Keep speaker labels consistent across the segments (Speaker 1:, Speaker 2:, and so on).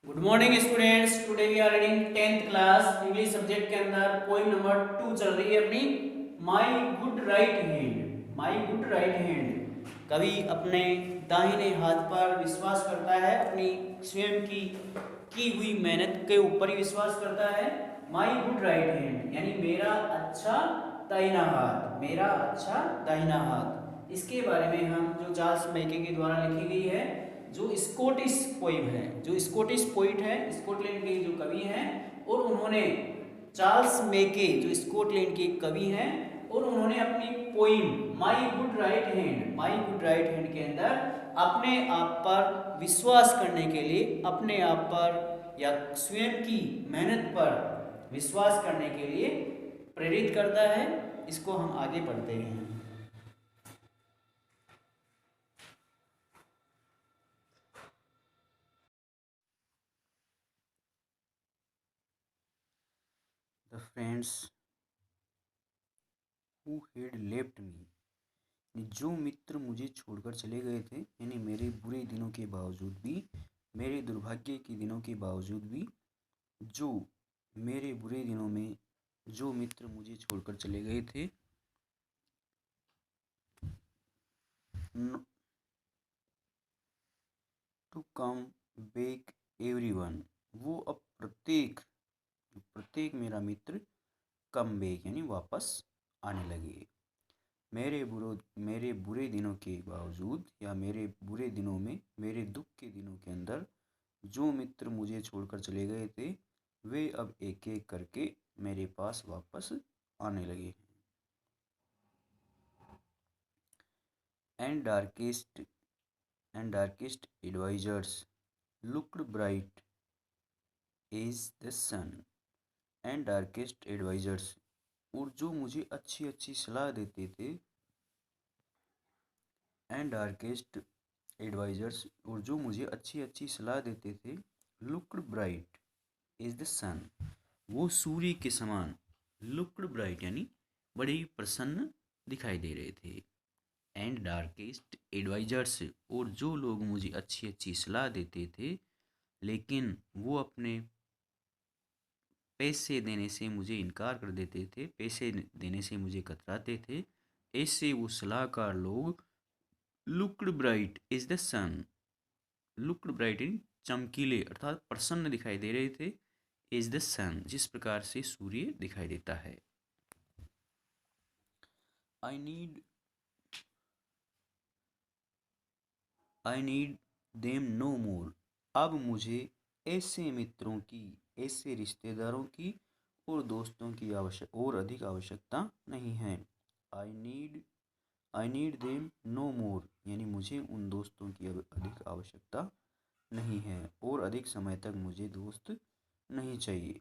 Speaker 1: Good morning students. Today we are reading 10th class English subject के अंदर poem number 2 चल रही है अपनी, my good right hand. My good right hand. कवि अपने दाहिने हाथ पर विश्वास करता है, अपनी स्वयं की हुई मेहनत के ऊपर ही विश्वास करता है। माय गुड राइट हैंड यानी मेरा अच्छा दाहिना हाथ, मेरा अच्छा दाहिना हाथ। इसके बारे में हम जो चार्ल्स मैके के द्वारा लिखी गई है, जो स्कॉटिश पोइम है, जो स्कॉटिश पोइट है, स्कॉटलैंड के जो कवि हैं, और उन्होंने चार्ल्स मेके जो स्कॉटलैंड के कवि हैं, और उन्होंने अपनी poem my good right hand, my good right hand के अंदर अपने आप पर विश्वास करने के लिए, अपने आप पर या स्वयं की मेहनत पर विश्वास करने के लिए प्रेरित करता है। इसको हम आगे पढ़ते हैं। The friends who had left me, जो मित्र मुझे छोड़कर चले गए थे, यानी मेरे बुरे दिनों के बावजूद भी, मेरे दुर्भाग्य के दिनों के बावजूद भी, जो मेरे बुरे दिनों में जो मित्र मुझे छोड़कर चले गए थे, टू कम बैक एवरीवन, वो अब प्रत्येक मेरा मित्र कम बैक यानी वापस आने लगे। मेरे बुरे दिनों के बावजूद या मेरे बुरे दिनों में, मेरे दुख के दिनों के अंदर जो मित्र मुझे छोड़कर चले गए थे, वे अब एक एक करके मेरे पास वापस आने लगे। And darkest advisers looked bright as the sun. And darkest advisers, और जो मुझे अच्छी अच्छी सलाह देते थे, एंड डार्केस्ट एडवाइजर्स, और जो मुझे अच्छी अच्छी सलाह देते थे, लुक्ड ब्राइट इज द सन, वो सूर्य के समान, लुक्ड ब्राइट यानी बड़े ही प्रसन्न दिखाई दे रहे थे। एंड डार्केस्ट एडवाइजर्स, और जो लोग मुझे अच्छी अच्छी सलाह देते थे, लेकिन वो अपने पैसे देने से मुझे इनकार कर देते थे, पैसे देने से मुझे कतराते थे, ऐसे वो सलाहकार लोग looked bright is the sun, looked bright इन चमकीले अर्थात प्रसन्न दिखाई दे रहे थे, इज द सन जिस प्रकार से सूर्य दिखाई देता है। I need I need them no more, अब मुझे ऐसे मित्रों की, ऐसे रिश्तेदारों की और दोस्तों की और अधिक आवश्यकता नहीं है। I need I need them no more, यानी मुझे उन दोस्तों की अब अधिक आवश्यकता नहीं है और अधिक समय तक मुझे दोस्त नहीं चाहिए।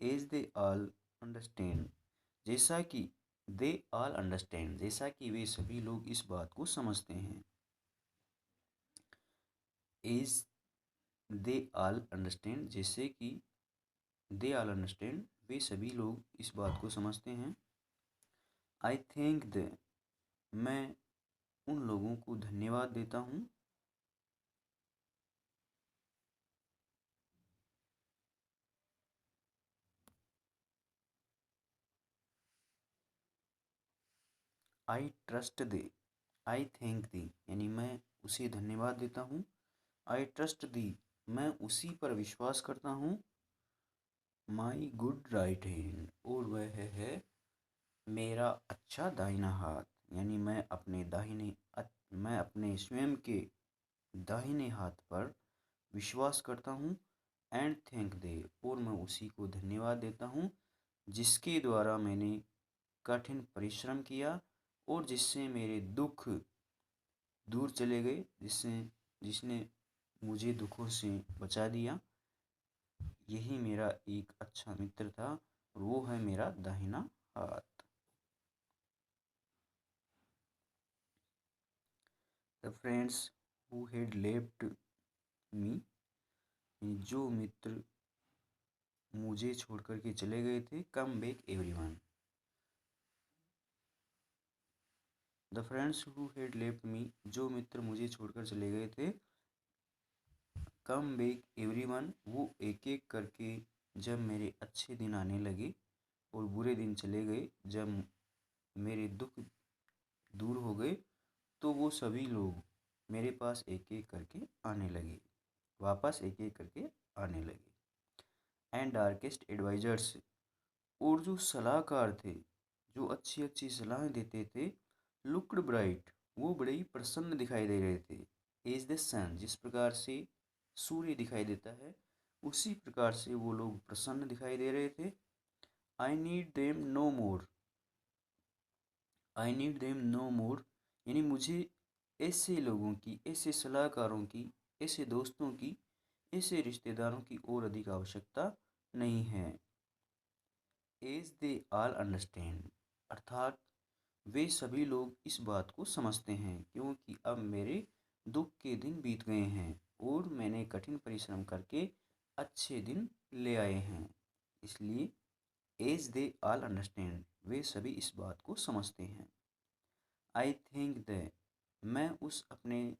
Speaker 1: एज दे ऑल अंडरस्टैंड, जैसा कि दे ऑल अंडरस्टैंड, जैसा कि वे सभी लोग इस बात को समझते हैं। एज दे ऑल अंडरस्टैंड, जैसे कि दे ऑल अंडरस्टैंड, वे सभी लोग इस बात को समझते हैं। आई थैंक द, मैं उन लोगों को धन्यवाद देता हूँ। I trust they, I thank दी यानी मैं उसे धन्यवाद देता हूँ। आई ट्रस्ट दी, मैं उसी पर विश्वास करता हूँ। माई गुड राइट हैंड, और वह है मेरा अच्छा दाहिना हाथ, यानी मैं अपने स्वयं के दाहिने हाथ पर विश्वास करता हूँ। एंड थैंक दे, और मैं उसी को धन्यवाद देता हूँ जिसके द्वारा मैंने कठिन परिश्रम किया और जिससे मेरे दुख दूर चले गए, जिसने मुझे दुखों से बचा दिया। यही मेरा एक अच्छा मित्र था और वो है मेरा दाहिना हाथ। The friends who had left me, जो मित्र मुझे छोड़कर के चले गए थे, come back everyone. The friends who had left me, जो मित्र मुझे छोड़कर चले गए थे,
Speaker 2: कम बैक एवरीवन, वो एक एक करके जब मेरे अच्छे दिन आने लगे और बुरे दिन चले गए, जब मेरे दुख दूर हो गए, तो वो सभी लोग मेरे पास एक एक करके आने लगे, वापस एक एक करके आने लगे। एंड डार्केस्ट एडवाइजर्स, और जो सलाहकार थे, जो अच्छी अच्छी सलाहें देते थे, लुक्ड ब्राइट, वो बड़े ही प्रसन्न दिखाई दे रहे थे। एज द सन, जिस प्रकार से सूर्य दिखाई देता है, उसी प्रकार से वो लोग प्रसन्न दिखाई दे रहे थे। I need them no more, I need them no more, यानी मुझे ऐसे लोगों की, ऐसे सलाहकारों की, ऐसे दोस्तों की, ऐसे रिश्तेदारों की और अधिक आवश्यकता नहीं है। एज दे ऑल अंडरस्टैंड, अर्थात वे सभी लोग इस बात को समझते हैं, क्योंकि अब मेरे दुख के दिन बीत गए हैं और मैंने कठिन परिश्रम करके अच्छे दिन ले आए हैं। इसलिए एज दे ऑल अंडरस्टैंड, वे सभी इस बात को समझते हैं। आई थिंक दे, मैं उस अपने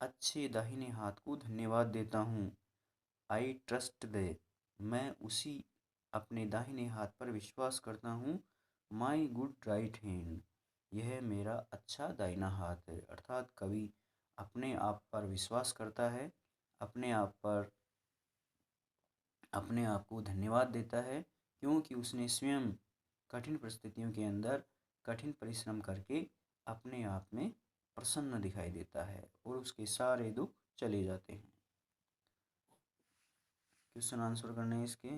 Speaker 2: अच्छे दाहिने हाथ को धन्यवाद देता हूँ। आई ट्रस्ट दे, मैं उसी अपने दाहिने हाथ पर विश्वास करता हूँ। माई गुड राइट हैंड, यह मेरा अच्छा दाहिना हाथ है। अर्थात कवि अपने आप पर विश्वास करता है, अपने आप पर अपने आप को धन्यवाद देता है, क्योंकि उसने स्वयं कठिन परिस्थितियों के अंदर कठिन परिश्रम करके अपने आप में प्रसन्न दिखाई देता है और उसके सारे दुख चले जाते हैं। क्वेश्चन आंसर करने हैं इसके।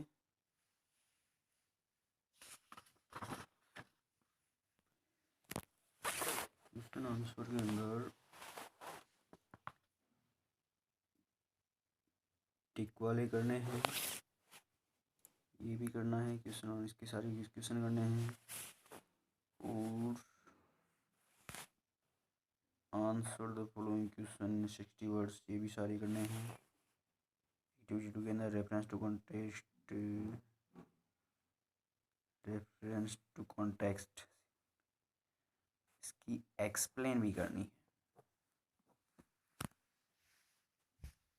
Speaker 2: क्वेश्चन आंसर के अंदर टिक वाले करने हैं, ये भी करना है क्वेश्चन, इसके सारे क्वेश्चन करने हैं, और answer the following question 60 words, ये भी सारे करने हैं। G2 के अंदर रेफरेंस टू कॉन्टेक्स्ट, इसकी एक्सप्लेन भी करनी है।